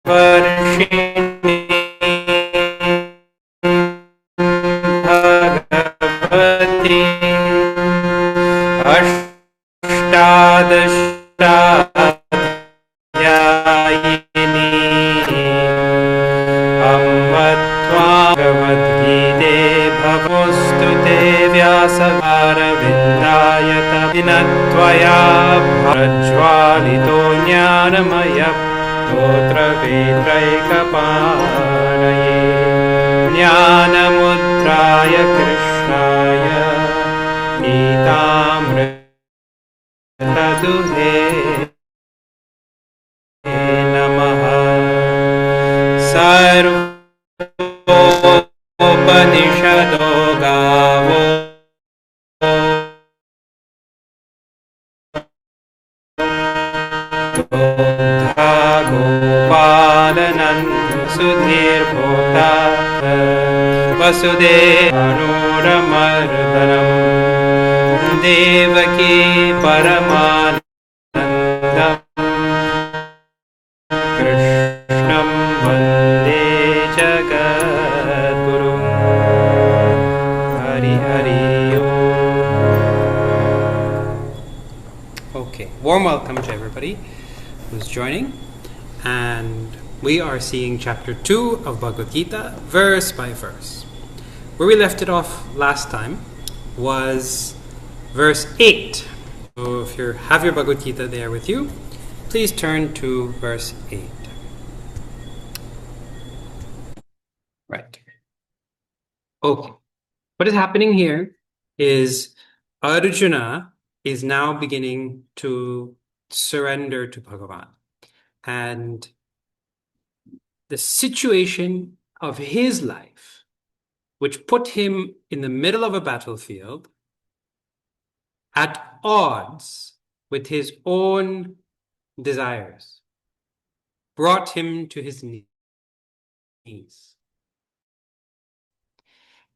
वर्षिणी भगवती अष्टादशाध्यायिनी अम्ब त्वां भगवद्गीते भवोऽस्तुते व्यासकारविन्दाय त्वया प्रज्वालितो ज्ञानमयः स्तोत्रवेत्रैकपाणये ज्ञानमुद्राय कृष्णाय गीतामृतदुहे नमः। सर्वोपनिषदो गावो दोग्धा गोपालनन्दसुधीर्भोक्ता वसुदेवानुरमर्दनम् देवकी परमानन्दम् कृष्णं वन्दे जगद्गुरुं। हरि हरि ओम। Okay, warm welcome to everybody who's joining, and we are seeing chapter 2 of Bhagavad Gita, verse by verse. Where we left it off last time was verse 8. So if you have your Bhagavad Gita there with you, please turn to verse 8. Right. Okay. What is happening here is Arjuna is now beginning to surrender to Bhagavan. And the situation of his life, which put him in the middle of a battlefield, at odds with his own desires, brought him to his knees.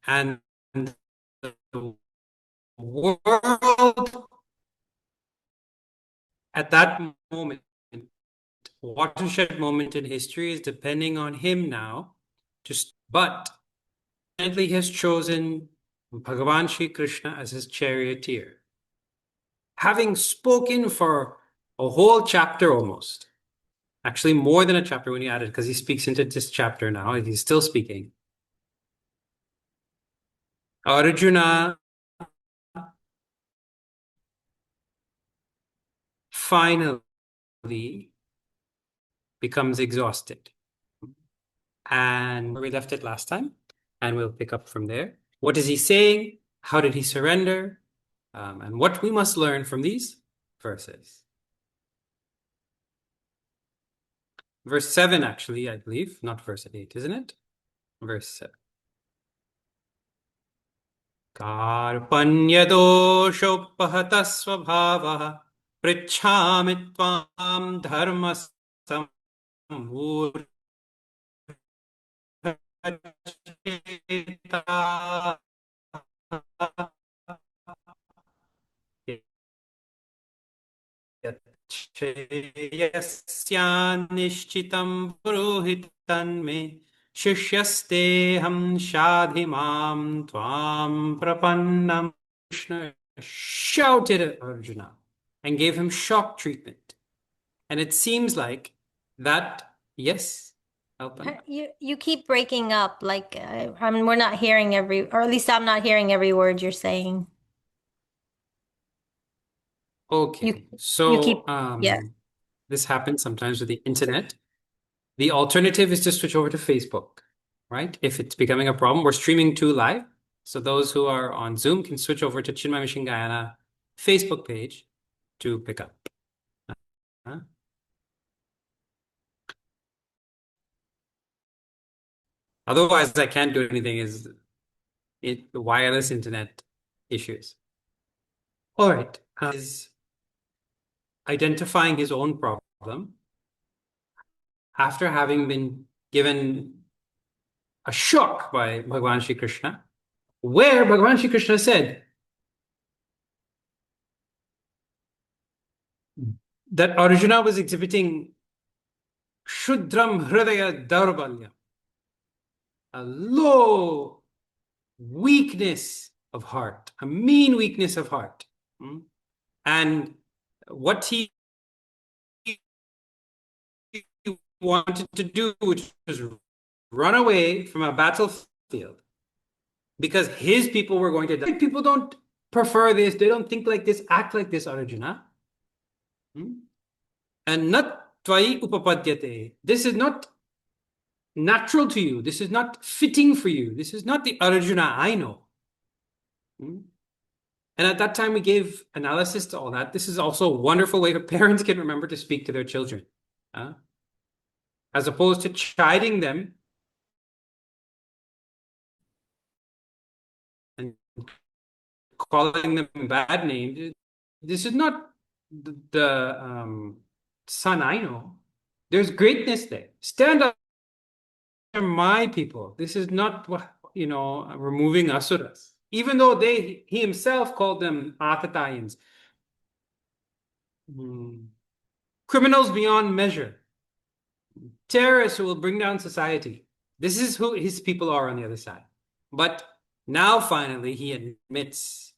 And the world at that moment, watershed moment in history, is depending on him now. But he has chosen Bhagavan Shri Krishna as his charioteer. Having spoken for a whole chapter almost, actually more than a chapter when you add it, because he speaks into this chapter now, he's still speaking. Arjuna finally becomes exhausted. And where we left it last time, and we'll pick up from there. What is he saying? How did he surrender? And what we must learn from these verses. Verse 7, actually, I believe, not verse 8, isn't it? Verse 7. Karpanyadoshopahatah svabhavah pritchami tvam dharma samurta Yasyan purohitan me shishyasteham shadhimam tvam prapannam. Krishna shouted at Arjuna and gave him shock treatment. And it seems like that, yes, Alpan? You keep breaking up, like I mean, we're not hearing or at least I'm not hearing every word you're saying. Okay, Yeah. this happens sometimes with the internet. The alternative is to switch over to Facebook, right? If it's becoming a problem, we're streaming to live. So those who are on Zoom can switch over to Chinmay Mission Guyana Facebook page to pick up. Otherwise, I can't do anything. Is it the wireless internet issues? All right. Is identifying his own problem after having been given a shock by Bhagavan Shri Krishna, where Bhagavan Shri Krishna said, that Arjuna was exhibiting Shudram Hridaya Daurbalya, a low weakness of heart, a mean weakness of heart. And what he wanted to do, which was run away from a battlefield, because his people were going to die. People don't prefer this, they don't think like this, act like this, Arjuna. And not tvai upapadyate. This is not natural to you. This is not fitting for you. This is not the Arjuna I know. And at that time, we gave analysis to all that. This is also a wonderful way that parents can remember to speak to their children, as opposed to chiding them and calling them bad names. This is not the son I know. There's greatness there. Stand up for my people. This is not what, removing asuras. Even though he himself called them Athatayans, criminals beyond measure, terrorists who will bring down society. This is who his people are on the other side. But now finally he admits,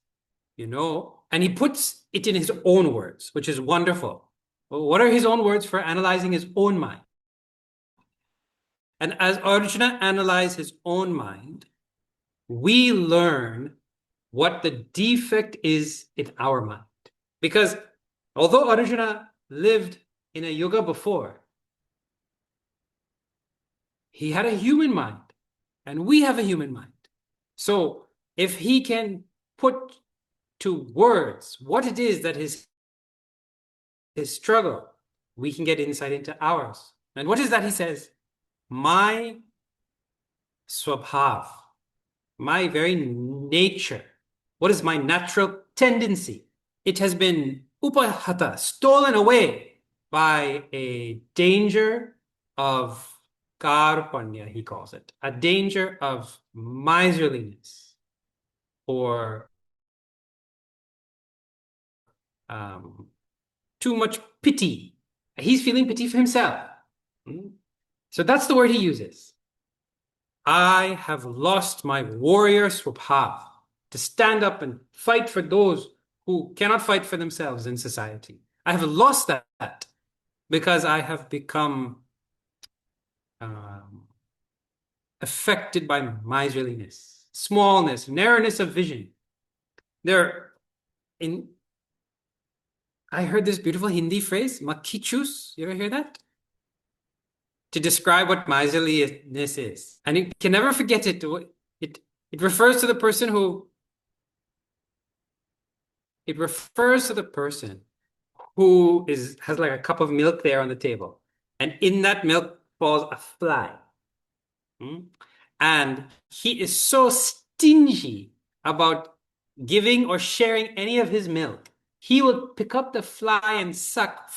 and he puts it in his own words, which is wonderful. Well, what are his own words for analyzing his own mind? And as Arjuna analyzed his own mind, we learn what the defect is in our mind. Because although Arjuna lived in a yuga before, he had a human mind, and we have a human mind. So if he can put to words what it is that his struggle, we can get insight into ours. And what is that he says? My swabhav, my very nature. What is my natural tendency? It has been upahata, stolen away by a danger of karpanya, he calls it, a danger of miserliness or too much pity. He's feeling pity for himself. So that's the word he uses. I have lost my warrior swabhav, to stand up and fight for those who cannot fight for themselves in society. I have lost that because I have become affected by miserliness, smallness, narrowness of vision. I heard this beautiful Hindi phrase, makichus. You ever hear that? To describe what miserliness is. And you can never forget it. It refers to the person who has like a cup of milk there on the table. And in that milk falls a fly. And he is so stingy about giving or sharing any of his milk. He will pick up the fly and suck,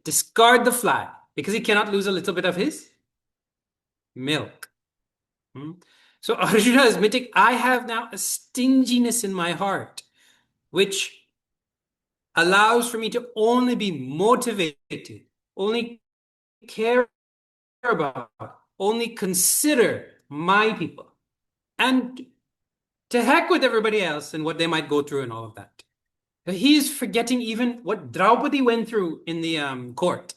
discard the fly, because he cannot lose a little bit of his milk. So Arjuna is admitting, I have now a stinginess in my heart, which allows for me to only be motivated, only care about, only consider my people. And to heck with everybody else and what they might go through and all of that. He's forgetting even what Draupadi went through in the court.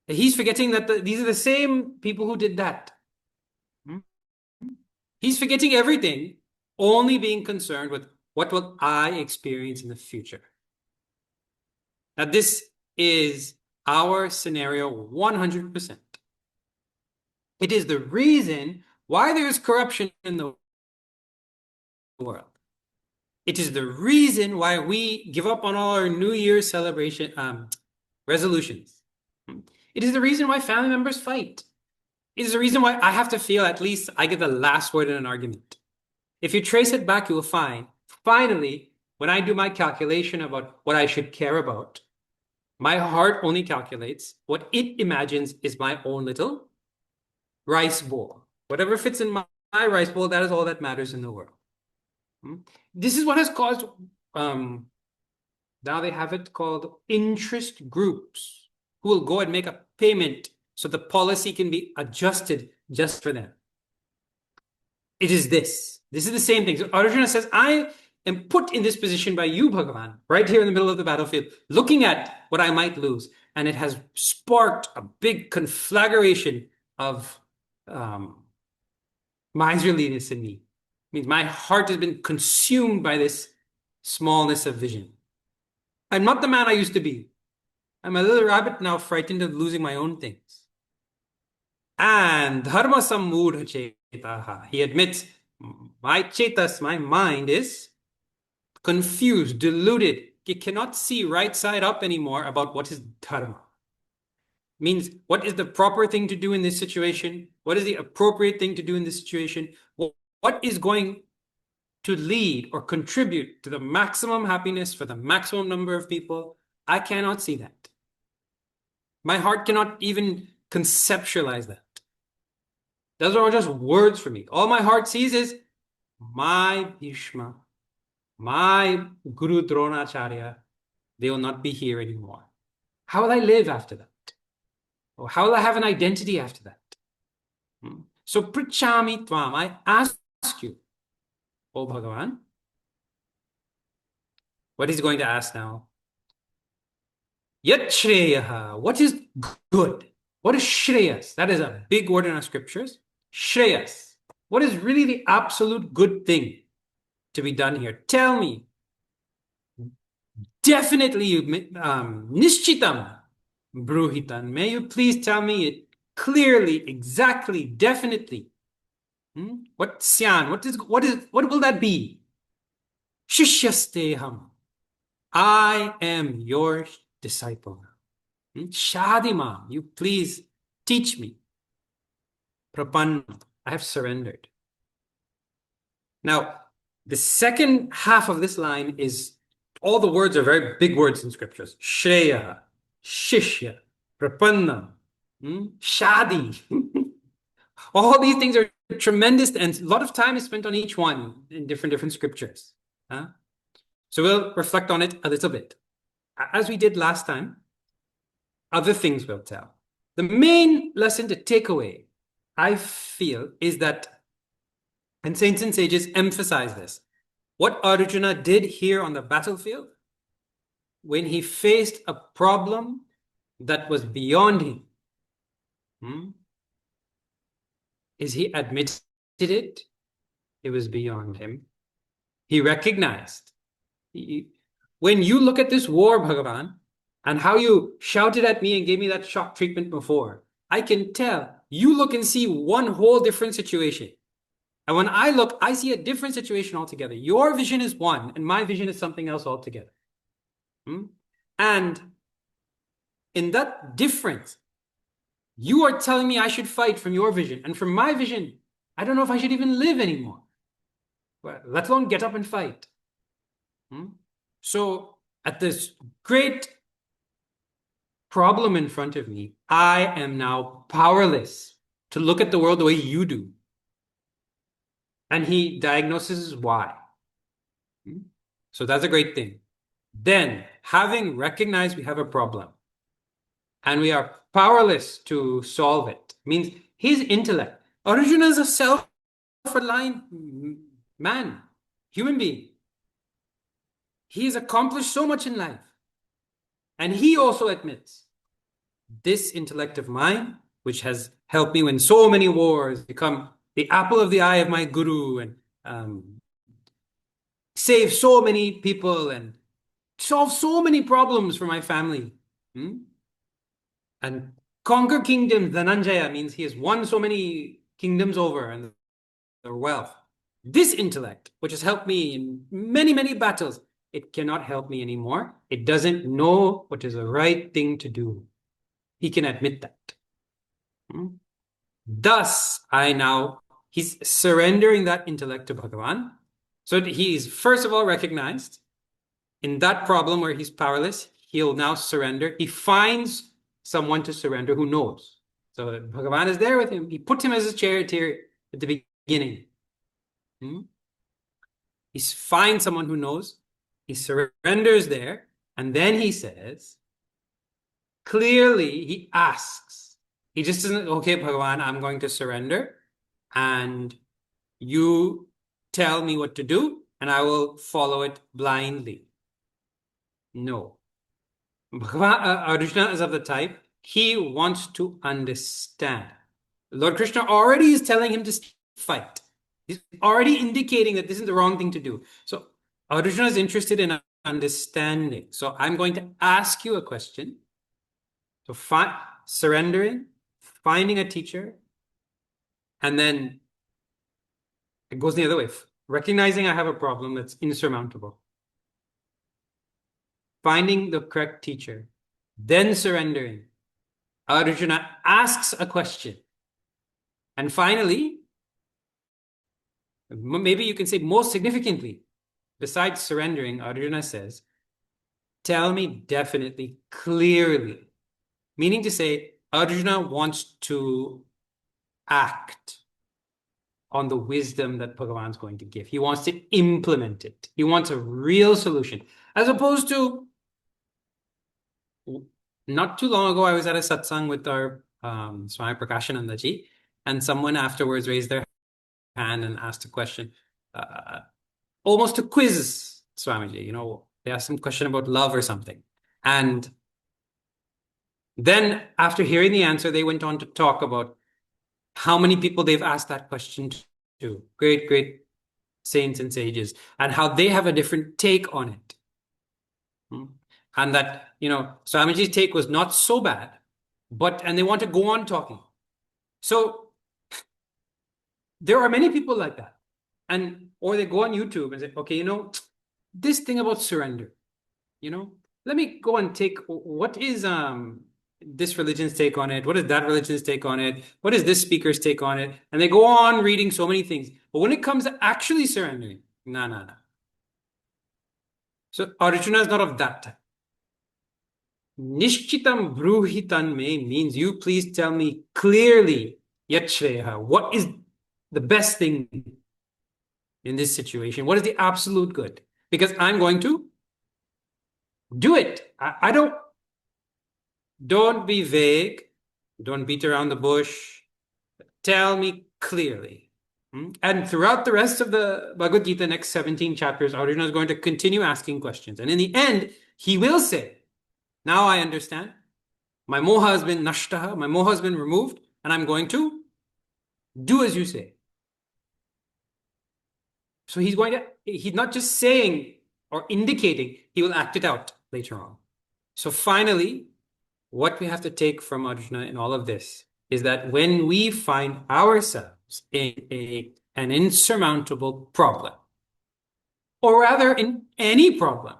He's forgetting that these are the same people who did that. He's forgetting everything, only being concerned with what will I experience in the future. Now, this is our scenario 100%. It is the reason why there is corruption in the world. It is the reason why we give up on all our New Year's celebration resolutions. It is the reason why family members fight. It is the reason why I have to feel at least I get the last word in an argument. If you trace it back, you will find, finally, when I do my calculation about what I should care about, my heart only calculates what it imagines is my own little rice bowl. Whatever fits in my rice bowl, that is all that matters in the world. This is what has caused Now they have it called interest groups who will go and make a payment so the policy can be adjusted just for them. It is this. This is the same thing. So Arjuna says, I am put in this position by you, Bhagavan, right here in the middle of the battlefield, looking at what I might lose. And it has sparked a big conflagration of miserliness in me. It means my heart has been consumed by this smallness of vision. I'm not the man I used to be. I'm a little rabbit now, frightened of losing my own things. And dharma sammudha chetaha. He admits, my chetas, my mind is confused, deluded. It cannot see right side up anymore about what is dharma. Means what is the proper thing to do in this situation? What is the appropriate thing to do in this situation? What is going to lead or contribute to the maximum happiness for the maximum number of people? I cannot see that. My heart cannot even conceptualize that. Those are just words for me. All my heart sees is my Bhishma, my Guru Dronacharya. They will not be here anymore. How will I live after that? Or how will I have an identity after that? So, Prichami Tvam, I ask you, O Bhagavan, what he's going to ask now? Yat Shreyaha, what is good? What is Shreyas? That is a big word in our scriptures. Shreyas. What is really the absolute good thing to be done here? Tell me. Definitely, Nishchitam Bruhitan. May you please tell me it clearly, exactly, definitely. What Syan? What will that be? Shishyasteham. I am your disciple. Shadima, you please teach me. Prapan, I have surrendered. Now, the second half of this line is all the words are very big words in scriptures. Shreya, Shishya, Prapanna, Shadi. All these things are tremendous, and a lot of time is spent on each one in different scriptures. So we'll reflect on it a little bit. As we did last time, other things we'll tell. The main lesson to take away, I feel, is that, and saints and sages emphasize this, what Arjuna did here on the battlefield, when he faced a problem that was beyond him, is he admitted it. It was beyond him. He recognized. When you look at this war, Bhagavan, and how you shouted at me and gave me that shock treatment before, I can tell you look and see one whole different situation. And when I look, I see a different situation altogether. Your vision is one, and my vision is something else altogether. And in that difference, you are telling me I should fight from your vision. And from my vision, I don't know if I should even live anymore, let alone get up and fight. So at this great problem in front of me, I am now powerless to look at the world the way you do. And he diagnoses why. So that's a great thing. Then, having recognized we have a problem and we are powerless to solve it, means his intellect. Arjuna is a self-reliant man, human being. He has accomplished so much in life. And he also admits this intellect of mine, which has helped me win so many wars, become the apple of the eye of my guru, and save so many people and solve so many problems for my family. And conquer kingdoms. Dhananjaya means he has won so many kingdoms over and their wealth. This intellect, which has helped me in many, many battles, it cannot help me anymore. It doesn't know what is the right thing to do. He can admit that. Thus, he's surrendering that intellect to Bhagavan. So he's first of all recognized in that problem where he's powerless, he'll now surrender. He finds someone to surrender who knows. So Bhagavan is there with him. He put him as his charioteer at the beginning. He finds someone who knows. He surrenders there. And then he says, clearly, he asks. He just doesn't, okay, Bhagavan, I'm going to surrender, and you tell me what to do, and I will follow it blindly. No. Arjuna is of the type, he wants to understand. Lord Krishna already is telling him to fight. He's already indicating that this is the wrong thing to do. So Arjuna is interested in understanding. So I'm going to ask you a question. So surrendering, finding a teacher, and then it goes the other way. Recognizing I have a problem that's insurmountable. Finding the correct teacher, then surrendering. Arjuna asks a question. And finally, maybe you can say most significantly, besides surrendering, Arjuna says, tell me definitely, clearly. Meaning to say, Arjuna wants to act on the wisdom that Bhagavan's going to give. He wants to implement it. He wants a real solution. As opposed to, not too long ago, I was at a satsang with our Swami Prakashananda ji, and someone afterwards raised their hand and asked a question, almost a quiz, Swamiji. They asked some question about love or something. And then after hearing the answer, they went on to talk about how many people they've asked that question to, great, great saints and sages, and how they have a different take on it. And that, Swamiji's take was not so bad, and they want to go on talking. So there are many people like that. Or they go on YouTube and say, okay, this thing about surrender, let me go and take, what is this religion's take on it? What is that religion's take on it? What is this speaker's take on it? And they go on reading so many things. But when it comes to actually surrendering, no. So Arjuna is not of that type. Nishchitam bruhitan me means you please tell me clearly, yat what is the best thing in this situation? What is the absolute good? Because I'm going to do it. I don't be vague. Don't beat around the bush. Tell me clearly. And throughout the rest of the Bhagavad Gita, next 17 chapters, Arjuna is going to continue asking questions. And in the end, he will say, now I understand. My moha has been nashtaha. My moha has been removed. And I'm going to do as you say. So he's not just saying or indicating, he will act it out later on. So finally, what we have to take from Arjuna in all of this is that when we find ourselves in an insurmountable problem, or rather in any problem,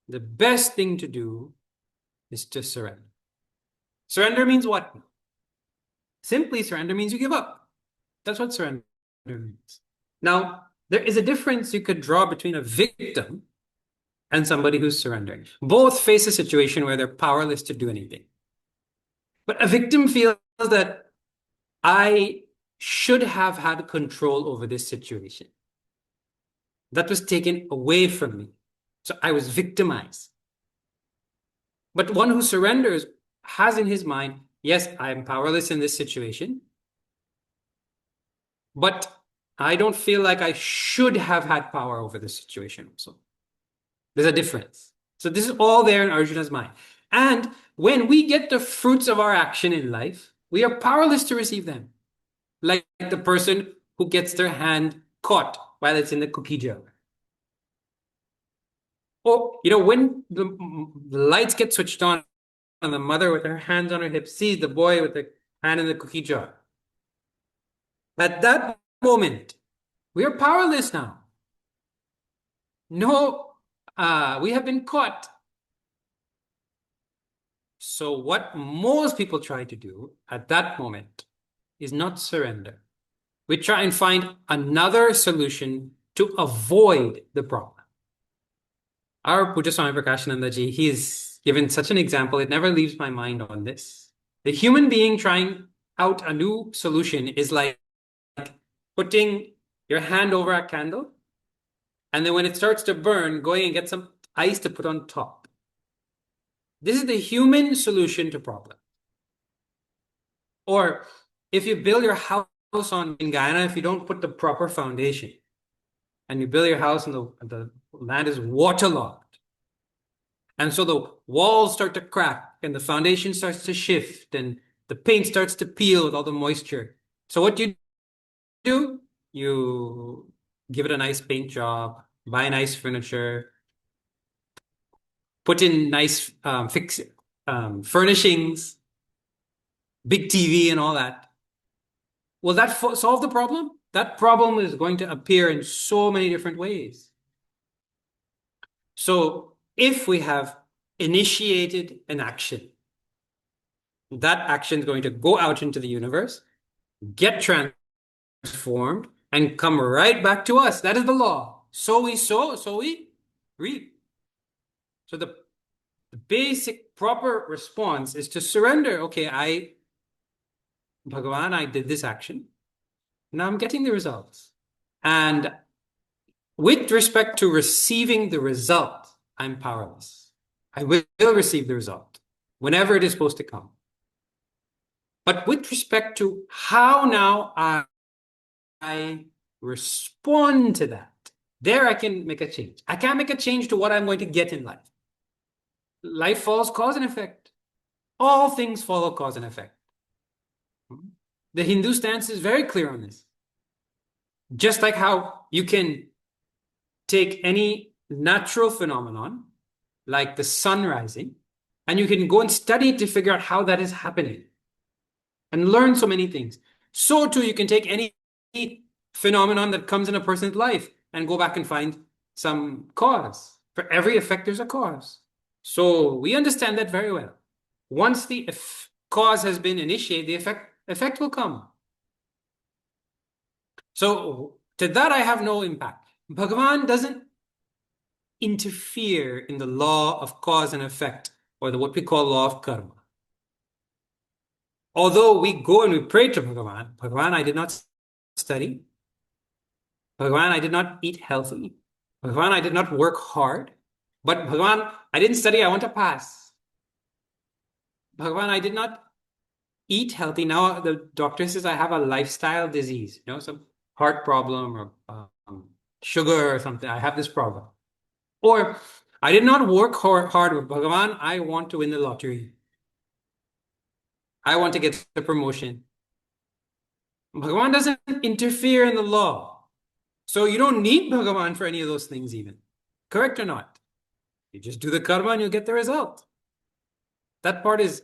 the best thing to do is to surrender. Surrender means what? Simply, surrender means you give up. That's what surrender means. Now, there is a difference you could draw between a victim and somebody who's surrendering. Both face a situation where they're powerless to do anything. But a victim feels that I should have had control over this situation. That was taken away from me. So I was victimized. But one who surrenders has in his mind, yes, I am powerless in this situation, but I don't feel like I should have had power over this situation also. There's a difference. So this is all there in Arjuna's mind. And when we get the fruits of our action in life, we are powerless to receive them. Like the person who gets their hand caught while it's in the cookie jar. Or, when the lights get switched on and the mother with her hands on her hips sees the boy with the hand in the cookie jar. At that moment, we are powerless now. No, we have been caught. So what most people try to do at that moment is not surrender. We try and find another solution to avoid the problem. Our Puja Swami Prakashananda ji, he's given such an example, it never leaves my mind on this. The human being trying out a new solution is like putting your hand over a candle, and then when it starts to burn, going and get some ice to put on top. This is the human solution to problem. Or if you build your house in Guyana, if you don't put the proper foundation and you build your house and the land is waterlogged, and so the walls start to crack and the foundation starts to shift and the paint starts to peel with all the moisture. So what do? You give it a nice paint job, buy nice furniture, put in nice furnishings, big TV and all that. Will that solve the problem? That problem is going to appear in so many different ways. So if we have initiated an action, that action is going to go out into the universe, get transformed, and come right back to us. That is the law. So we sow, so we reap. So the basic proper response is to surrender. Okay, Bhagavan, I did this action. Now I'm getting the results. And with respect to receiving the result, I'm powerless. I will receive the result whenever it is supposed to come. But with respect to how now I respond to that, there I can make a change. I can't make a change to what I'm going to get in life. Life follows cause and effect. All things follow cause and effect. The Hindu stance is very clear on this. Just like how you can take any natural phenomenon, like the sun rising, and you can go and study it to figure out how that is happening and learn so many things. So too, you can take any phenomenon that comes in a person's life and go back and find some cause. For every effect, there's a cause. So we understand that very well. Once the cause has been initiated, the effect will come. So to that, I have no impact. Bhagavan doesn't interfere in the law of cause and effect, or what we call law of karma. Although we go and we pray to Bhagavan, Bhagavan, I did not study. Bhagavan, I did not eat healthy. Bhagavan, I did not work hard. But Bhagavan, I didn't study, I want to pass. Bhagavan, I did not eat healthy. Now the doctor says I have a lifestyle disease, some heart problem or sugar or something. I have this problem. Or I did not work hard with Bhagavan. I want to win the lottery. I want to get the promotion. Bhagavan doesn't interfere in the law. So you don't need Bhagavan for any of those things even. Correct or not? You just do the karma and you'll get the result. That part is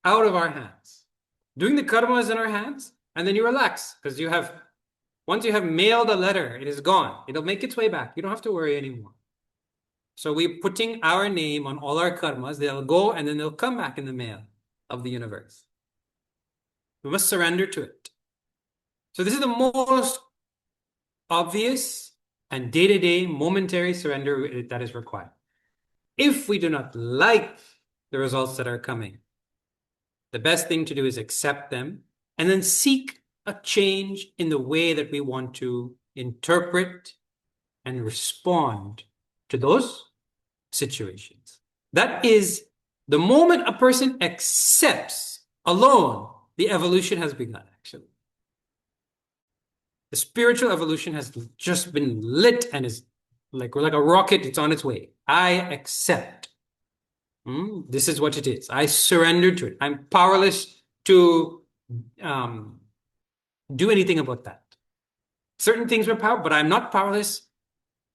out of our hands. Doing the karma is in our hands, and then you relax because once you have mailed a letter, it is gone. It'll make its way back. You don't have to worry anymore. So we're putting our name on all our karmas. They'll go and then they'll come back in the mail of the universe. We must surrender to it. So this is the most obvious and day-to-day momentary surrender that is required. If we do not like the results that are coming, the best thing to do is accept them and then seek a change in the way that we want to interpret and respond to those situations. That is the moment a person accepts alone, the evolution has begun, actually. The spiritual evolution has just been lit and is like, we're like a rocket, it's on its way. I accept. This is what it is. I surrender to it. I'm powerless to do anything about that. Certain things were powerful, but I'm not powerless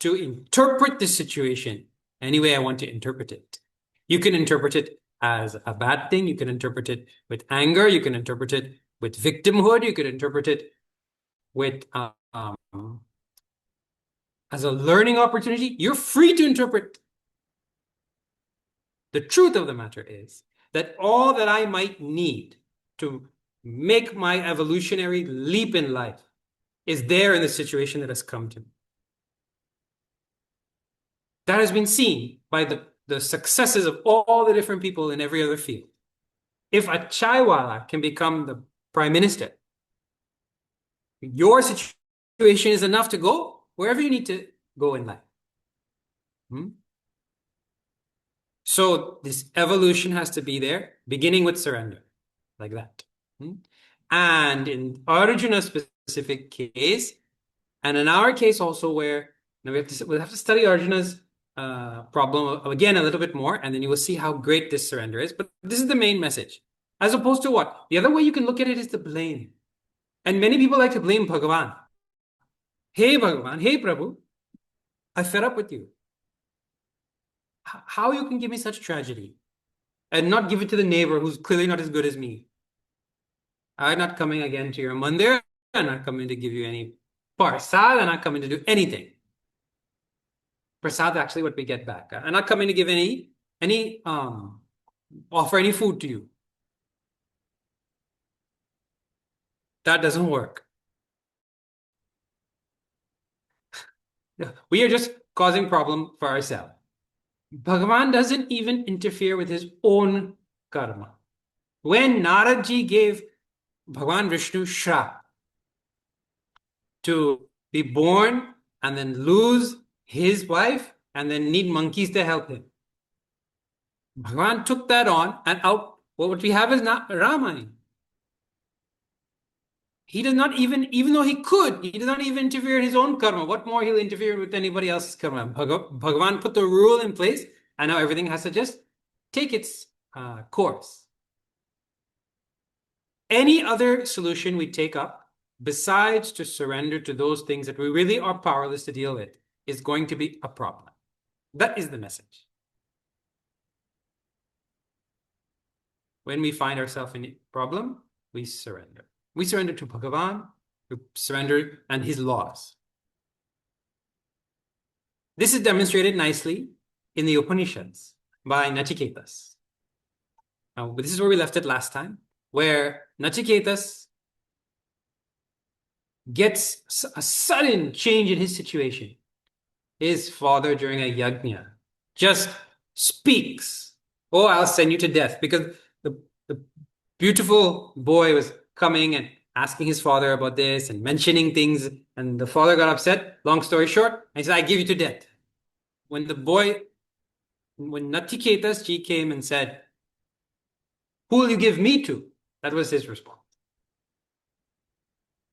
to interpret the situation any way I want to interpret it. You can interpret it as a bad thing. You can interpret it with anger. You can interpret it with victimhood. You can interpret it with as a learning opportunity. You're free to interpret. The truth of the matter is that all that I might need to make my evolutionary leap in life is there in the situation that has come to me. That has been seen by the successes of all the different people in every other field. If a chaiwala can become the prime minister, your situation is enough to go wherever you need to go in life. So this evolution has to be there, beginning with surrender, like that. And in Arjuna's specific case, and in our case also, where we'll have to study Arjuna's problem again a little bit more, and then you will see how great this surrender is. But this is the main message, as opposed to what? The other way you can look at it is the blame. And many people like to blame Bhagavan. Hey Bhagavan, hey Prabhu, I fed up with you. How you can give me such tragedy and not give it to the neighbor who's clearly not as good as me? I'm not coming again to your mandir. I'm not coming to give you any parsad. I'm not coming to do anything. Prasad is actually what we get back. I'm not coming to give any offer any food to you. That doesn't work. We are just causing problem for ourselves. Bhagavan doesn't even interfere with his own karma. When Naradji gave Bhagavan Vishnu Shrap to be born and then lose his wife and then need monkeys to help him, Bhagavan took that on, and out what we have is not Ramayana. He does not even though he does not even interfere in his own karma. What more he'll interfere with anybody else's karma? Bhagavan put the rule in place, and now everything has to just take its course. Any other solution we take up, besides to surrender to those things that we really are powerless to deal with, is going to be a problem. That is the message. When we find ourselves in a problem, we surrender. We surrender to Bhagavan, we surrender and his laws. This is demonstrated nicely in the Upanishads by Nachiketas. Now, this is where we left it last time, where Nachiketas gets a sudden change in his situation. His father, during a yajna, just speaks, "Oh, I'll send you to death," because the beautiful boy was coming and asking his father about this and mentioning things, and the father got upset. Long story short, and he said, "I give you to death." When Nachiketas ji came and said, "Who will you give me to?" That was his response.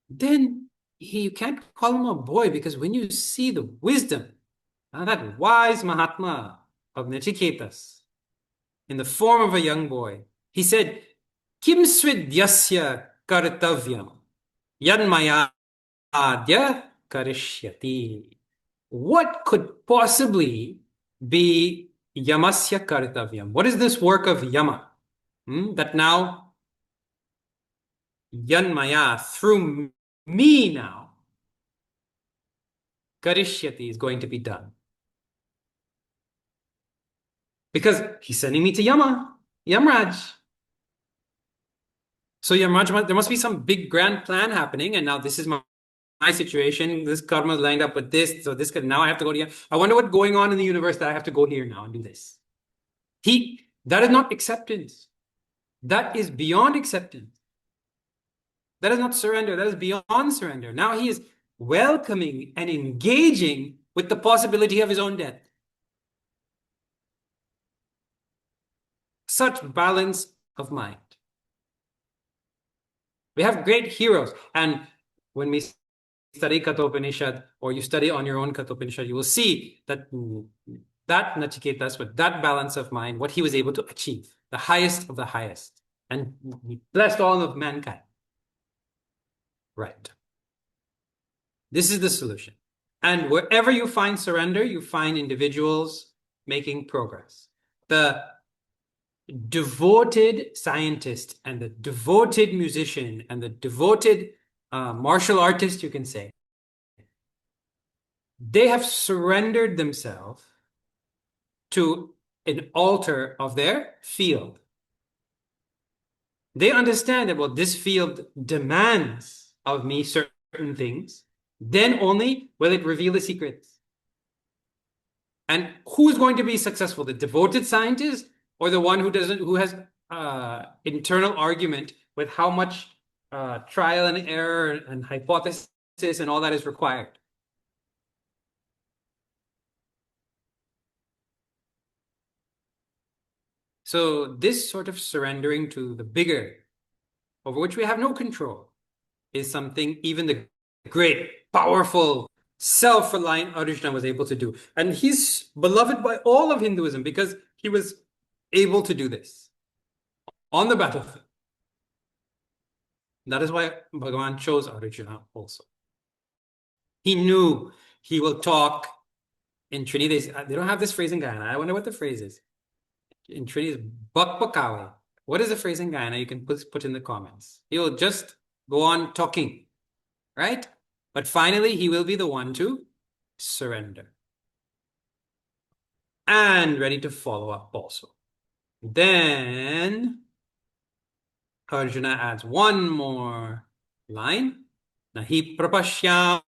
Then you can't call him a boy, because when you see the wisdom, that wise Mahatma of Nachiketas in the form of a young boy, he said, "Kim svidyasya kartavyam yanmaya adya karishyati." What could possibly be yamasya kartavyam? What is this work of yama? That now yanmaya, through me now, karishyati, is going to be done. Because he's sending me to Yamraj. So Yamraj, there must be some big grand plan happening, and now this is my situation. This karma is lined up with this, so this now I have to go to. I wonder what's going on in the universe that I have to go here now and do this. That is not acceptance. That is beyond acceptance. That is not surrender. That is beyond surrender. Now he is welcoming and engaging with the possibility of his own death. Such balance of mind. We have great heroes, and when we study Kathopanishad, or you study on your own Kathopanishad, you will see that Nachiketas, with that balance of mind, what he was able to achieve, the highest of the highest, and he blessed all of mankind. Right. This is the solution. And wherever you find surrender, you find individuals making progress. The devoted scientist and the devoted musician and the devoted martial artist, you can say, they have surrendered themselves to an altar of their field. They understand that, well, this field demands of me certain things. Then only will it reveal the secrets. And who's going to be successful? The devoted scientist, or the one who has internal argument with how much trial and error and hypothesis and all that is required? So this sort of surrendering to the bigger, over which we have no control, is something even the great, powerful, self-reliant Arjuna was able to do. And he's beloved by all of Hinduism because he was able to do this on the battlefield. That is why Bhagavan chose Arjuna also. He knew he will talk in Trinity. They don't have this phrase in Guyana. I wonder what the phrase is. In Trinity, is Bakpakawe. What is the phrase in Guyana? You can put in the comments. He will just go on talking, right? But finally, he will be the one to surrender and ready to follow up also. Then Arjuna adds one more line. Nahi prapashyami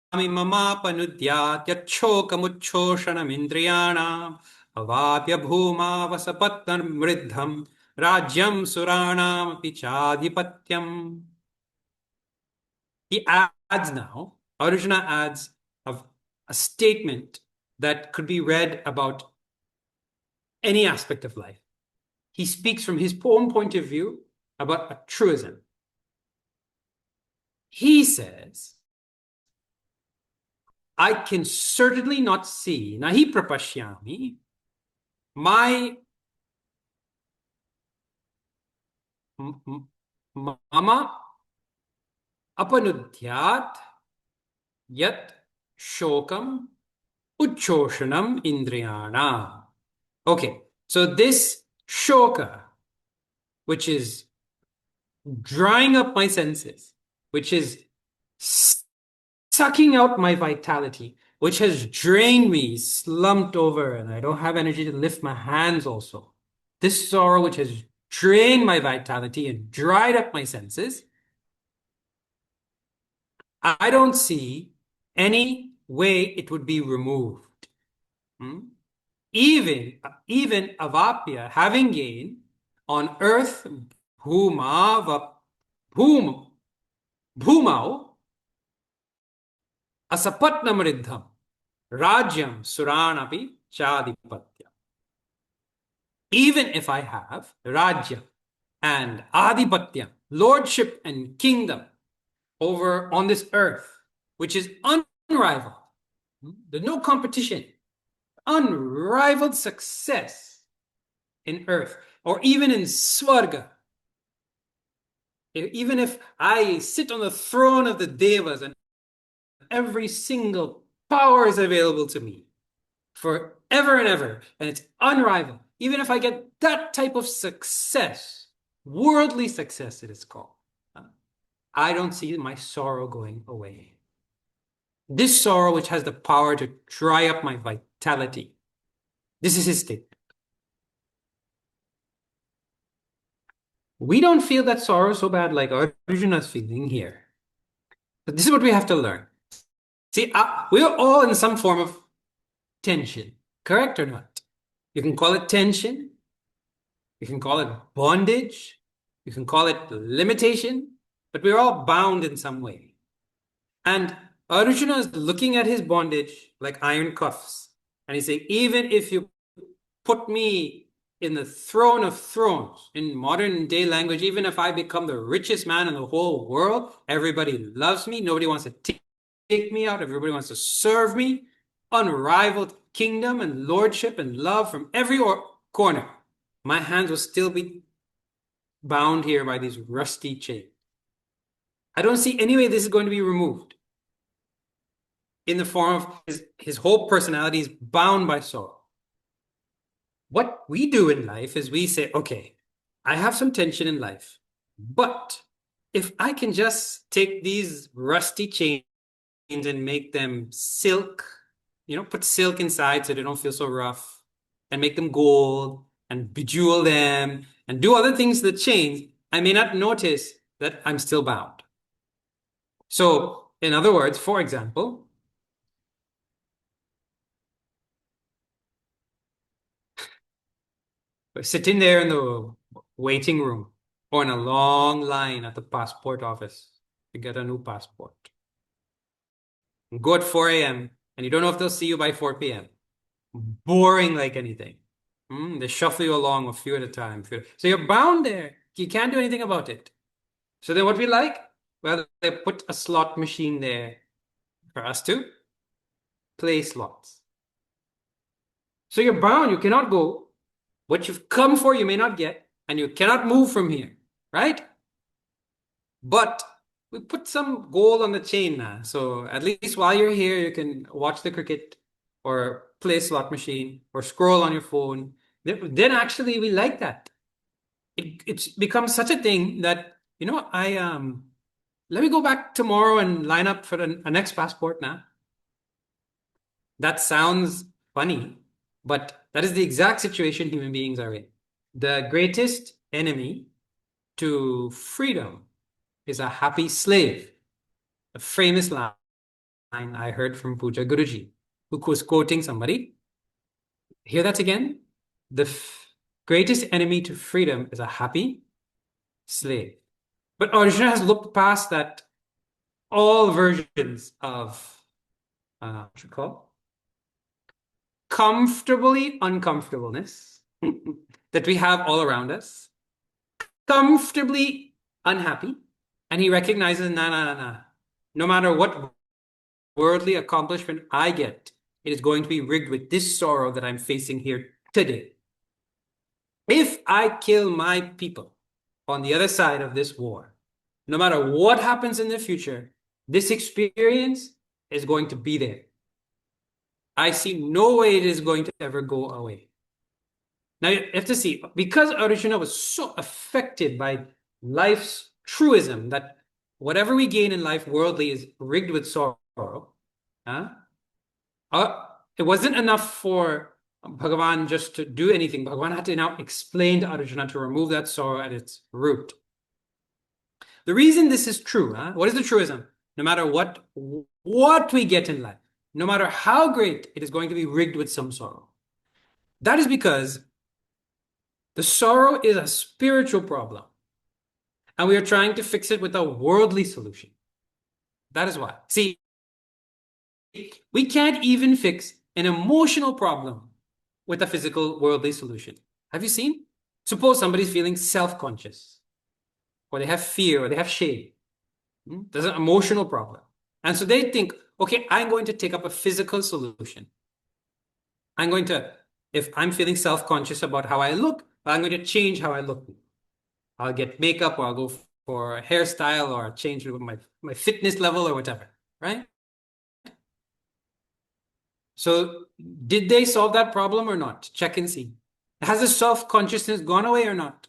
mamapanudyat yachokamuchoshanam indriyanam avapya bhuma vasapattam mriddham rajyam suranam pichadhipatyam. He adds now, Arjuna adds a statement that could be read about any aspect of life. He speaks from his own point of view about a truism. He says, I can certainly not see, nahi prapashyami, my mama apanudyat yat shokam uchoshanam indriyana. Okay, so this shoka, which is drying up my senses, which is sucking out my vitality, which has drained me, slumped over, and I don't have energy to lift my hands also. This sorrow, which has drained my vitality and dried up my senses, I don't see any way it would be removed. Even avapya, having gained on earth, bhumau, asapatnamriddham, rajyam suranapi chadipatya. Even if I have rajya and adipatya, lordship and kingdom over on this earth, which is unrivaled, there's no competition, unrivaled success in earth, or even in Swarga. Even if I sit on the throne of the Devas and every single power is available to me forever and ever, and it's unrivaled, even if I get that type of success, worldly success it is called, I don't see my sorrow going away. This sorrow, which has the power to dry up my vitality. This is his statement. We don't feel that sorrow so bad like Arjuna's feeling here. But this is what we have to learn. See, we're all in some form of tension, correct or not? You can call it tension. You can call it bondage. You can call it limitation, but we're all bound in some way. And Arjuna is looking at his bondage like iron cuffs. And he's saying, even if you put me in the throne of thrones, in modern day language, even if I become the richest man in the whole world, everybody loves me. Nobody wants to take me out. Everybody wants to serve me. Unrivaled kingdom and lordship and love from every corner. My hands will still be bound here by these rusty chains. I don't see any way this is going to be removed. In the form of his whole personality is bound by sorrow. What we do in life is we say, okay, I have some tension in life, but if I can just take these rusty chains and make them silk, put silk inside so they don't feel so rough, and make them gold and bejewel them and do other things to the chains, I may not notice that I'm still bound. So, in other words, for example, we're sitting there in the waiting room or in a long line at the passport office to get a new passport. And go at 4 a.m. and you don't know if they'll see you by 4 p.m. Boring like anything. They shuffle you along a few at a time. So you're bound there. You can't do anything about it. So then what we like? Well, they put a slot machine there for us to play slots. So you're bound. You cannot go. What you've come for, you may not get, and you cannot move from here, right? But we put some gold on the chain now. So at least while you're here, you can watch the cricket or play slot machine or scroll on your phone. Then actually we like that. It's become such a thing that, I let me go back tomorrow and line up for the next passport now. That sounds funny, but that is the exact situation human beings are in. The greatest enemy to freedom is a happy slave. A famous line I heard from Puja Guruji, who was quoting somebody. Hear that again? The greatest enemy to freedom is a happy slave. But Arjuna has looked past that, all versions of what you call comfortably uncomfortableness that we have all around us, comfortably unhappy, and he recognizes, nah, nah, nah, nah. No matter what worldly accomplishment I get, it is going to be rigged with this sorrow that I'm facing here today. If I kill my people on the other side of this war, no matter what happens in the future, this experience is going to be there. I see no way it is going to ever go away. Now you have to see, because Arjuna was so affected by life's truism that whatever we gain in life worldly is rigged with sorrow. Huh? It wasn't enough for Bhagavan just to do anything. Bhagavan had to now explain to Arjuna to remove that sorrow at its root. The reason this is true, what is the truism? No matter what we get in life, no matter how great, it is going to be rigged with some sorrow. That is because the sorrow is a spiritual problem, and we are trying to fix it with a worldly solution. That is why. See, we can't even fix an emotional problem with a physical worldly solution. Have you seen? Suppose somebody's feeling self-conscious, or they have fear, or they have shame. There's an emotional problem. And so they think, okay, I'm going to take up a physical solution. If I'm feeling self-conscious about how I look, I'm going to change how I look. I'll get makeup, or I'll go for a hairstyle, or change my fitness level or whatever, right? So did they solve that problem or not? Check and see. Has the self-consciousness gone away or not?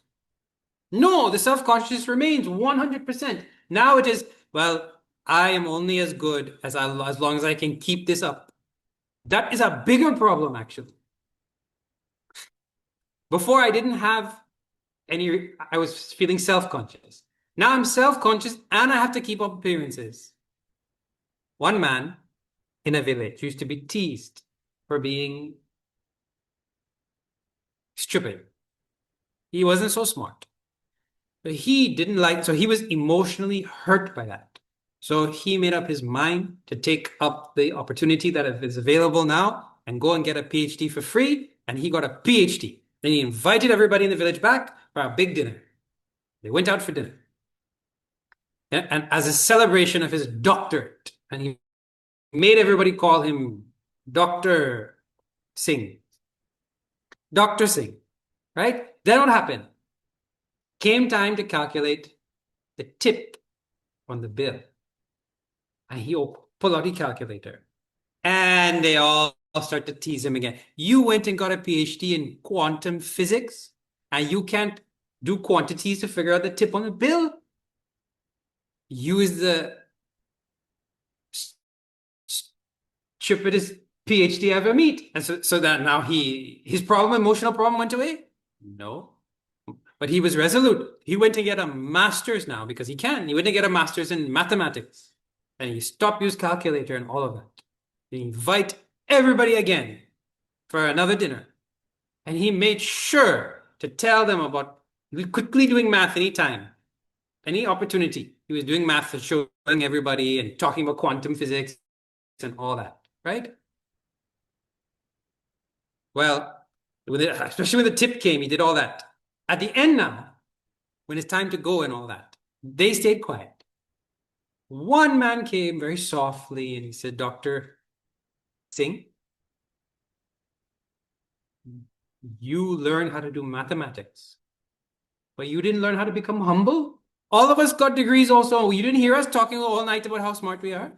No, the self-consciousness remains 100%. Now it is, well, I am only as good as long as I can keep this up. That is a bigger problem, actually. Before I didn't have I was feeling self-conscious. Now I'm self-conscious and I have to keep up appearances. One man in a village used to be teased for being stupid. He wasn't so smart. But he was emotionally hurt by that. So he made up his mind to take up the opportunity that is available now and go and get a PhD for free. And he got a PhD. Then he invited everybody in the village back for a big dinner. They went out for dinner. And as a celebration of his doctorate, and he made everybody call him Dr. Singh. Dr. Singh, right? Then what happened? Came time to calculate the tip on the bill. And he pulled out the calculator. And they all start to tease him again. You went and got a PhD in quantum physics, and you can't do quantities to figure out the tip on the bill? You is the stupidest PhD I ever meet. And so that now his emotional problem went away? No. But he was resolute. He went to get a master's now because he can. He went to get a master's in mathematics. And he stopped using calculator and all of that. He invite everybody again for another dinner. And he made sure to tell them about quickly doing math anytime, any opportunity. He was doing math and showing everybody and talking about quantum physics and all that, right? Well, Especially when the tip came, he did all that. At the end now, when it's time to go and all that, they stayed quiet. One man came very softly and he said, Dr. Singh, you learn how to do mathematics, but you didn't learn how to become humble. All of us got degrees also. You didn't hear us talking all night about how smart we are.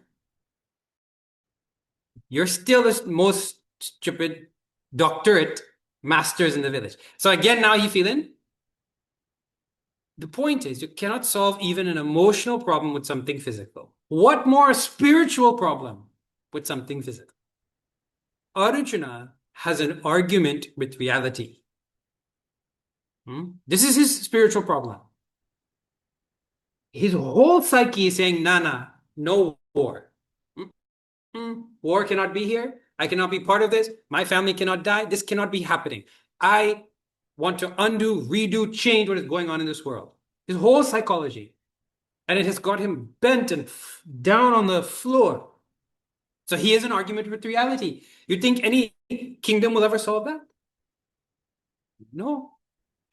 You're still the most stupid doctorate masters in the village. So again, now you feeling? The point is, you cannot solve even an emotional problem with something physical. What more a spiritual problem with something physical? Arjuna has an argument with reality. This is his spiritual problem. His whole psyche is saying, Nana, no war. War cannot be here. I cannot be part of this. My family cannot die. This cannot be happening. I want to undo, redo, change what is going on in this world. His whole psychology. And it has got him bent and down on the floor. So he has an argument with reality. You think any kingdom will ever solve that? No.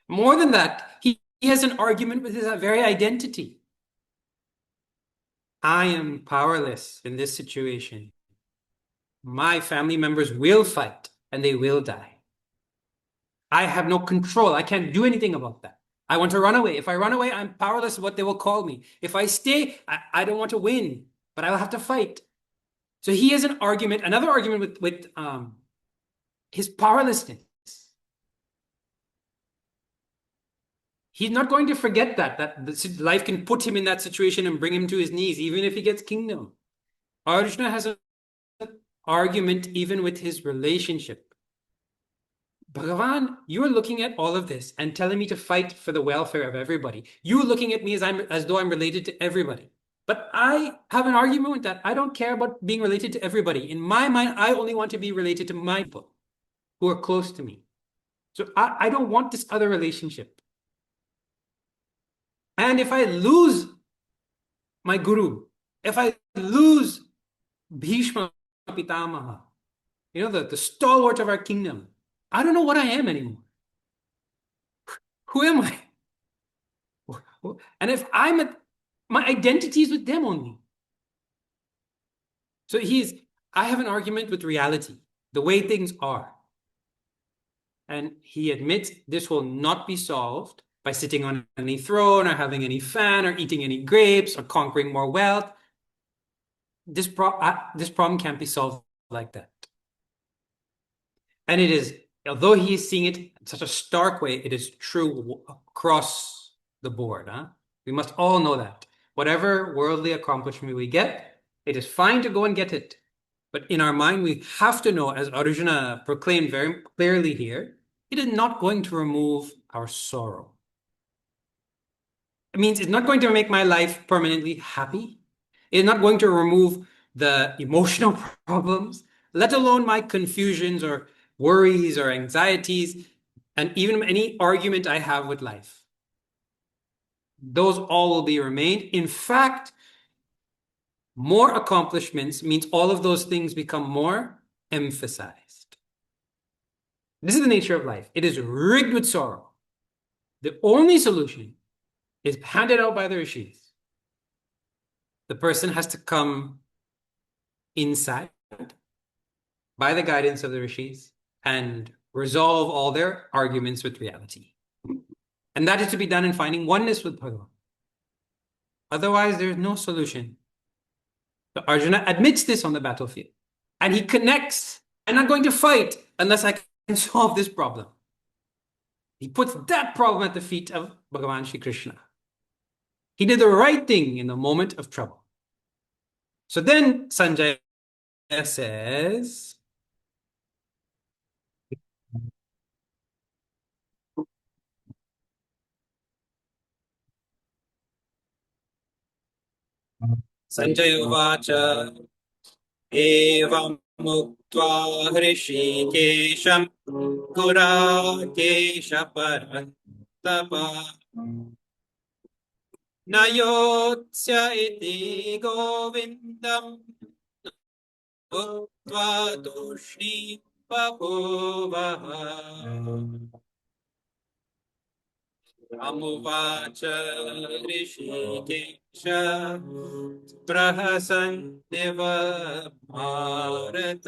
More than that, he has an argument with his very identity. I am powerless in this situation. My family members will fight and they will die. I have no control. I can't do anything about that. I want to run away. If I run away, I'm powerless of what they will call me. If I stay, I don't want to win, but I'll have to fight. So he has an argument, another argument with his powerlessness. He's not going to forget that life can put him in that situation and bring him to his knees, even if he gets kingdom. Arjuna has an argument even with his relationship. Bhagavan, you're looking at all of this and telling me to fight for the welfare of everybody. You're looking at me as though I'm related to everybody. But I have an argument with that. I don't care about being related to everybody. In my mind, I only want to be related to my people who are close to me. So I don't want this other relationship. And if I lose my guru, if I lose Bhishma Pitamaha, the stalwart of our kingdom, I don't know what I am anymore. Who am I? And if my identity is with them only. So I have an argument with reality, the way things are. And he admits this will not be solved by sitting on any throne or having any fan or eating any grapes or conquering more wealth. This problem can't be solved like that. And it is, although he is seeing it in such a stark way, it is true across the board. We must all know that. Whatever worldly accomplishment we get, it is fine to go and get it. But in our mind, we have to know, as Arjuna proclaimed very clearly here, it is not going to remove our sorrow. It means it's not going to make my life permanently happy. It's not going to remove the emotional problems, let alone my confusions or worries or anxieties, and even any argument I have with life. Those all will be remained. In fact, more accomplishments means all of those things become more emphasized. This is the nature of life. It is rigged with sorrow. The only solution is handed out by the rishis. The person has to come inside by the guidance of the rishis and resolve all their arguments with reality. And that is to be done in finding oneness with Bhagavan. Otherwise, there's no solution. So Arjuna admits this on the battlefield. And he connects. I'm not going to fight unless I can solve this problem. He puts that problem at the feet of Bhagavan Shri Krishna. He did the right thing in the moment of trouble. So then Sanjaya says, Sanjaya Uvacha Evam Muktva Hrishikesham Gurakesha Parantapa Nayotsya iti Govindam Uktva Tushni बभूवः अमुवाच Rishikesh प्रहसन्निव Bharat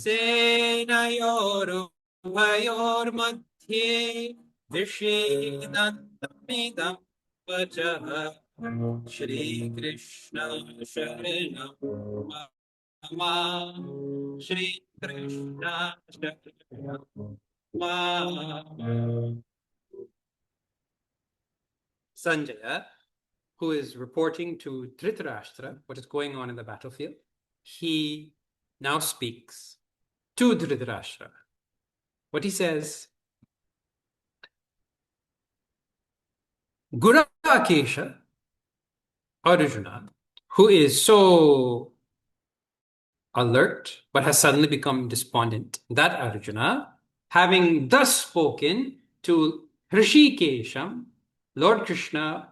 सेनयोरुभयोर्मध्ये विषीदन्तमिदं वचः श्रीकृष्ण शरणं मम श्रीकृष्ण शरणं मम. Sanjaya, who is reporting to Dhritarashtra what is going on in the battlefield, he now speaks to Dhritarashtra. What he says, Gurakesha, Arjuna, who is so alert but has suddenly become despondent, that Arjuna, having thus spoken to Hrishikesham, Lord Krishna,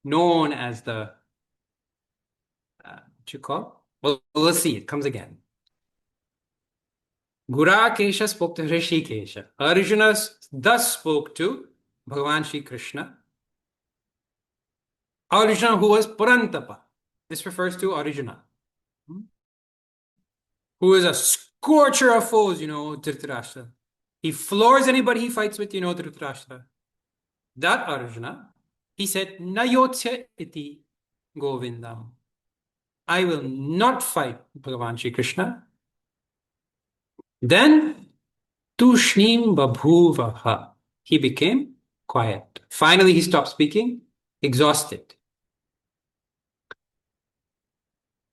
known as the, what you call? Well, let's see, it comes again. Gurakesha spoke to Hrishikesha. Arjuna thus spoke to Bhagavan Shri Krishna. Arjuna, who was Purantapa. This refers to Arjuna, who is a scorcher of foes, Dhritarashtra. He floors anybody he fights with, Dhritarashtra. That Arjuna, he said, Nayotsya iti Govindam. I will not fight Bhagavan Shri Krishna. Then, Tushnim Babhuvaha. He became quiet. Finally, he stopped speaking, exhausted.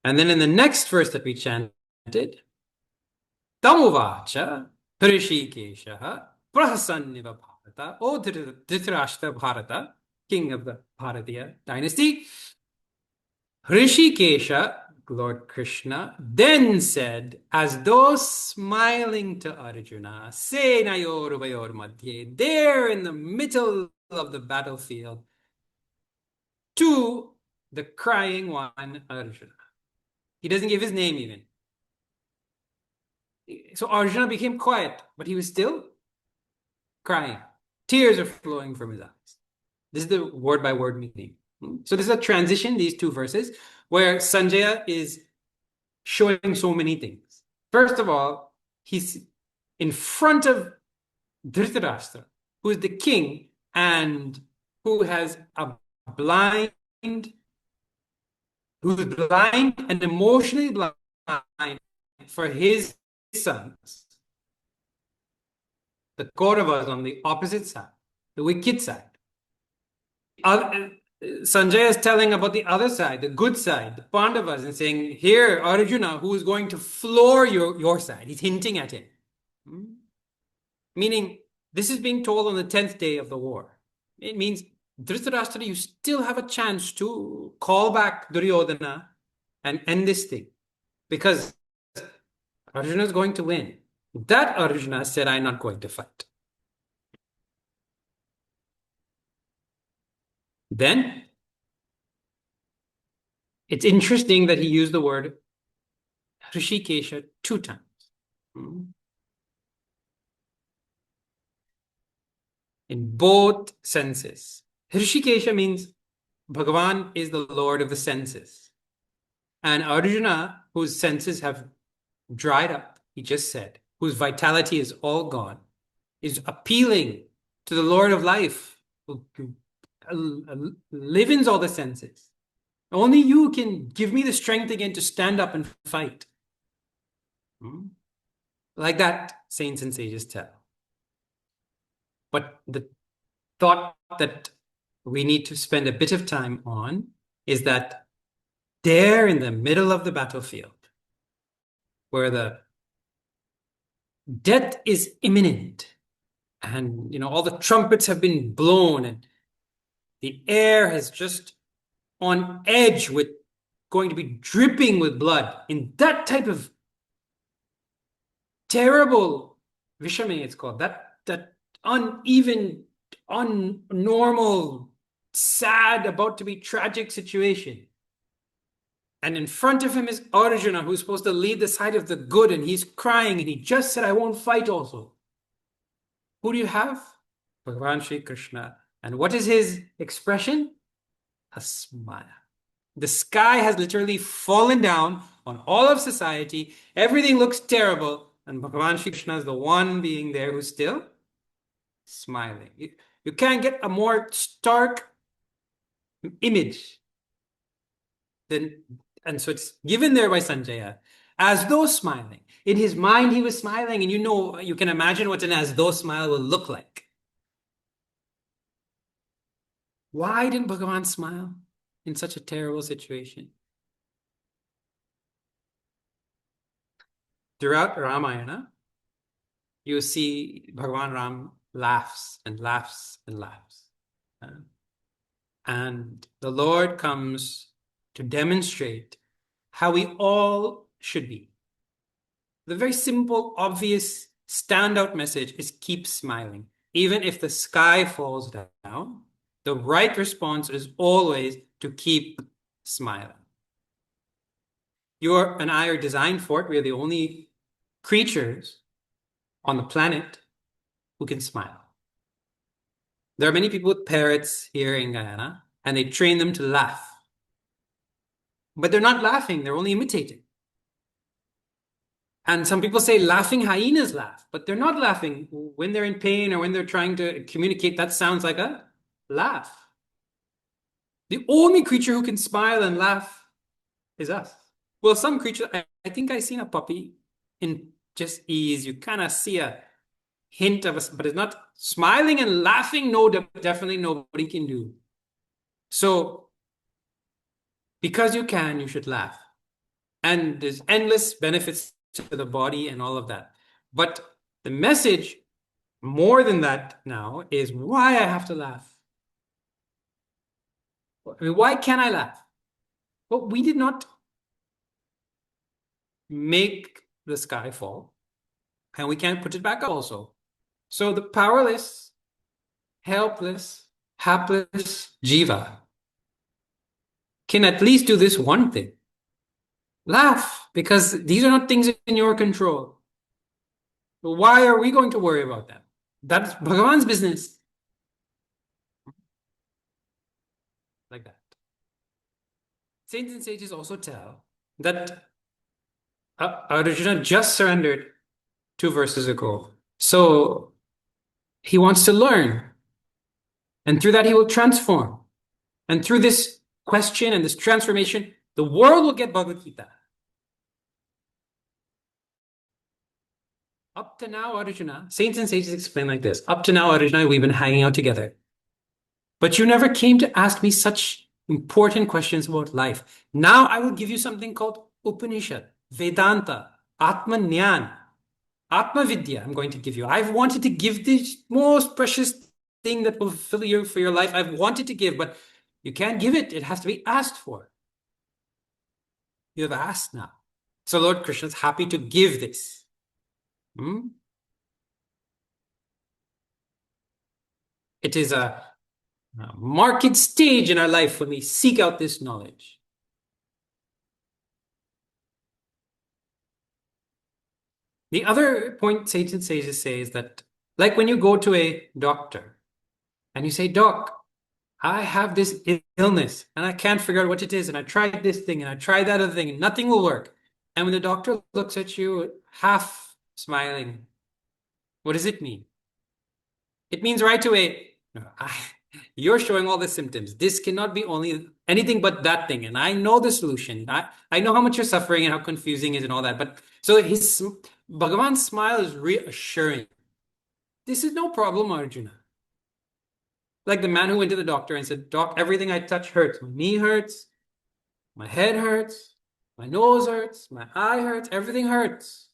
And then in the next verse that we chanted, Tamuvacha Hrishikesha Prahasanniva Bharata, O Dhritarashtra Bharata, king of the Bharatiya dynasty, Hrishikesha, Lord Krishna, then said, as though smiling to Arjuna, Senayor Vayor Madhye, there in the middle of the battlefield, to the crying one, Arjuna. He doesn't give his name even. So Arjuna became quiet, but he was still crying. Tears are flowing from his eyes. This is the word-by-word meaning. So this is a transition, these two verses, where Sanjaya is showing so many things. First of all, he's in front of Dhritarashtra, who is the king and who has a blind, who is blind and emotionally blind for his sons. The Kauravas on the opposite side, the wicked side. Sanjay is telling about the other side, the good side, the Pandavas, and saying, here, Arjuna, who is going to floor your side. He's hinting at him. Meaning, this is being told on the 10th day of the war. It means, Dhritarashtra, you still have a chance to call back Duryodhana and end this thing. Because Arjuna is going to win. That Arjuna said, I'm not going to fight. Then, it's interesting that he used the word Hrishikesha 2 times. In both senses. Hrishikesha means Bhagavan is the Lord of the senses. And Arjuna, whose senses have dried up, he just said, whose vitality is all gone, is appealing to the Lord of life, who lives in all the senses. Only you can give me the strength again to stand up and fight. Like that, saints and sages tell. But the thought that we need to spend a bit of time on is that there in the middle of the battlefield, where the death is imminent, and all the trumpets have been blown, and the air has just on edge with going to be dripping with blood, in that type of terrible Vishame, it's called, that uneven, unnormal, sad, about to be tragic situation. And in front of him is Arjuna, who's supposed to lead the side of the good, and he's crying, and he just said, I won't fight also. Who do you have? Bhagavan Sri Krishna. And what is his expression? A smile. The sky has literally fallen down on all of society. Everything looks terrible. And Bhagavan Sri Krishna is the one being there who's still smiling. You can't get a more stark image than, and so it's given there by Sanjaya as though smiling. In his mind, he was smiling, and you can imagine what an as though smile will look like. Why didn't Bhagavan smile in such a terrible situation? Throughout Ramayana, you see Bhagavan Ram laughs and laughs and laughs. And the Lord comes to demonstrate how we all should be. The very simple, obvious, standout message is keep smiling. Even if the sky falls down, the right response is always to keep smiling. You and I are designed for it. We are the only creatures on the planet who can smile. There are many people with parrots here in Guyana, and they train them to laugh. But they're not laughing, they're only imitating. And some people say laughing hyenas laugh, but they're not laughing. When they're in pain or when they're trying to communicate, that sounds like a laugh. The only creature who can smile and laugh is us. Well, some creatures, I think I've seen a puppy in just ease. You kind of see a hint of us, but it's not smiling and laughing. No, definitely nobody can do. So, because you can, you should laugh. And there's endless benefits to the body and all of that. But the message, more than that now, is why I have to laugh. I mean, why can't I laugh? Well, we did not make the sky fall, and we can't put it back up also. So the powerless, helpless, hapless jiva can at least do this one thing. Laugh, because these are not things in your control. Why are we going to worry about them? That's Bhagavan's business. Like that. Saints and sages also tell that Arjuna just surrendered 2 verses ago. So he wants to learn. And through that, he will transform. And through this question and this transformation, the world will get Bhagavad Gita. Up to now, Arjuna, saints and sages explain like this. Up to now, Arjuna, we've been hanging out together. But you never came to ask me such important questions about life. Now I will give you something called Upanishad, Vedanta, Atma Nyan, Atma Vidya. I'm going to give you. I've wanted to give this most precious thing that will fulfill you for your life. I've wanted to give, but you can't give it. It has to be asked for. You have asked now. So Lord Krishna is happy to give this. It is a marked stage in our life when we seek out this knowledge. The other point Satan sages say is that, like when you go to a doctor and you say, Doc, I have this illness and I can't figure out what it is, and I tried this thing and I tried that other thing and nothing will work. And when the doctor looks at you half smiling, what does it mean? It means right away, you're showing all the symptoms. This cannot be only anything but that thing. And I know the solution. I know how much you're suffering and how confusing it is and all that. But so his Bhagavan's smile is reassuring. This is no problem, Arjuna. Like the man who went to the doctor and said, Doc, everything I touch hurts. My knee hurts, my head hurts, my nose hurts, my eye hurts, everything hurts.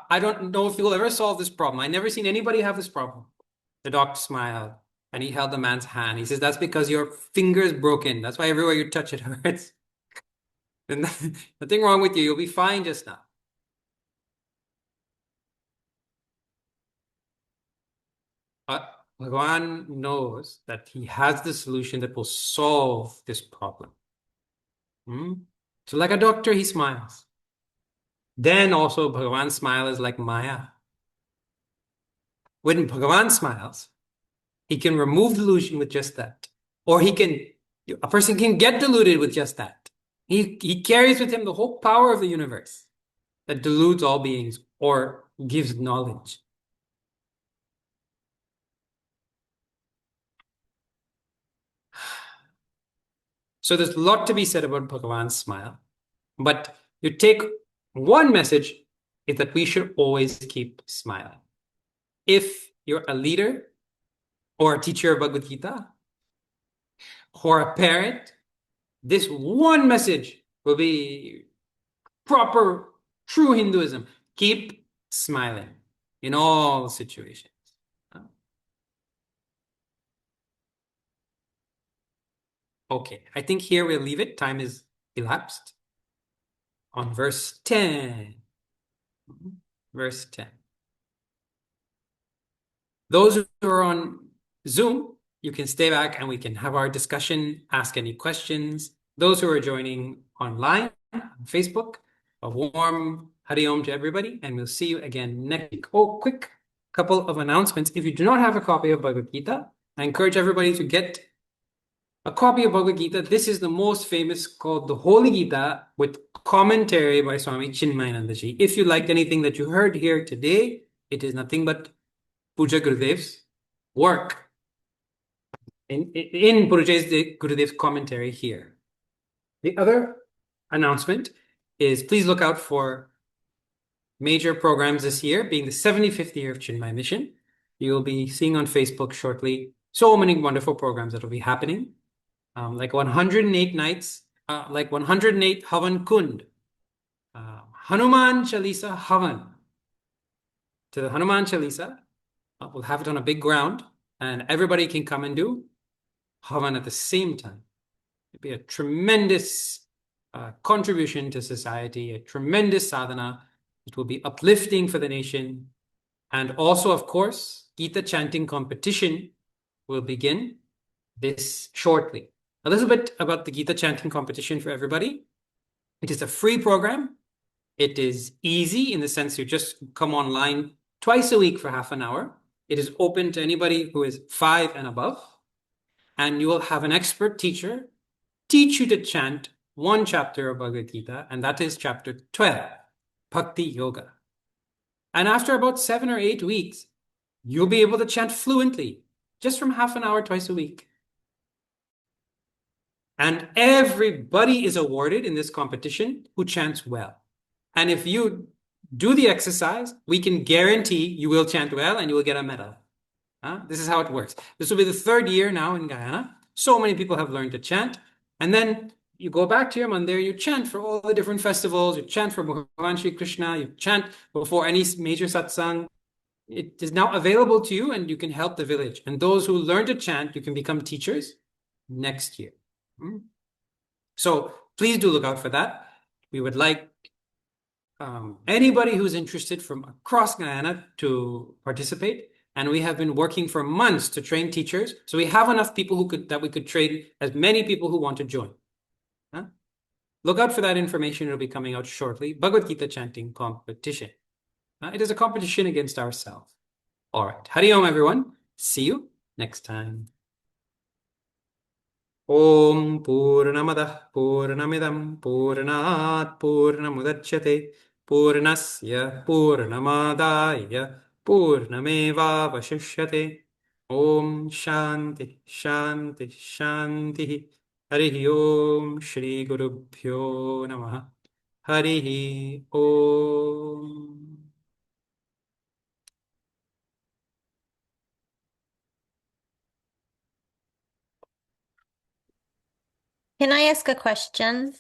I don't know if you'll ever solve this problem. I've never seen anybody have this problem. The doctor smiled and he held the man's hand. He says, that's because your finger is broken. That's why everywhere you touch it hurts. And nothing wrong with you. You'll be fine just now. Bhagavan knows that he has the solution that will solve this problem. Hmm? So like a doctor, he smiles. Then also Bhagavan's smile is like Maya. When Bhagavan smiles, he can remove delusion with just that. Or a person can get deluded with just that. He carries with him the whole power of the universe that deludes all beings or gives knowledge. So there's a lot to be said about Bhagavan's smile. But you take one message is that we should always keep smiling. If you're a leader or a teacher of Bhagavad Gita or a parent, this one message will be proper, true Hinduism. Keep smiling in all situations. Okay, I think here we'll leave it. Time is elapsed on verse 10. Verse 10. Those who are on Zoom, you can stay back and we can have our discussion, ask any questions. Those who are joining online on Facebook, a warm Hari Om to everybody, and we'll see you again next week. Oh, quick couple of announcements. If you do not have a copy of Bhagavad Gita, I encourage everybody to get a copy of Bhagavad Gita. This is the most famous, called the Holy Gita, with commentary by Swami Chinmayanandaji. If you liked anything that you heard here today, it is nothing but Puja Gurudev's work in Gurudev's commentary here. The other announcement is please look out for major programs this year, being the 75th year of Chinmay Mission. You'll be seeing on Facebook shortly so many wonderful programs that will be happening, like 108 nights, like 108 Havan Kund, Hanuman Chalisa Havan. To the Hanuman Chalisa, we'll have it on a big ground, and everybody can come and do Havan at the same time. It'd be a tremendous contribution to society, a tremendous sadhana. It will be uplifting for the nation. And also, of course, Gita chanting competition will begin this shortly. A little bit about the Gita chanting competition for everybody. It is a free program. It is easy in the sense you just come online twice a week for half an hour. It is open to anybody who is 5 and above. And you will have an expert teacher teach you to chant one chapter of Bhagavad Gita, and that is chapter 12, Bhakti Yoga. And after about 7 or 8 weeks, you'll be able to chant fluently, just from half an hour twice a week. And everybody is awarded in this competition who chants well. And if you do the exercise, we can guarantee you will chant well and you will get a medal. This is how it works. This will be the 3rd year now in Guyana. So many people have learned to chant. And then you go back to your mandir, you chant for all the different festivals, you chant for Bhagavan Shri Krishna, you chant before any major satsang. It is now available to you and you can help the village. And those who learn to chant, you can become teachers next year. So please do look out for that. We would like anybody who's interested from across Guyana to participate. And we have been working for months to train teachers. So we have enough people that we could train as many people who want to join. Look out for that information. It'll be coming out shortly. Bhagavad Gita chanting competition. It is a competition against ourselves. All right. Hari Om, everyone. See you next time. Om Purnamadah Purnamidam Purnat Purnamudachyate Purnasya Purnamadaya Purnameva Vashishyate. Om Shanti Shanti Shanti. Harihi Om Shri Gurubhyo Namaha. Harihi Om. Can I ask a question?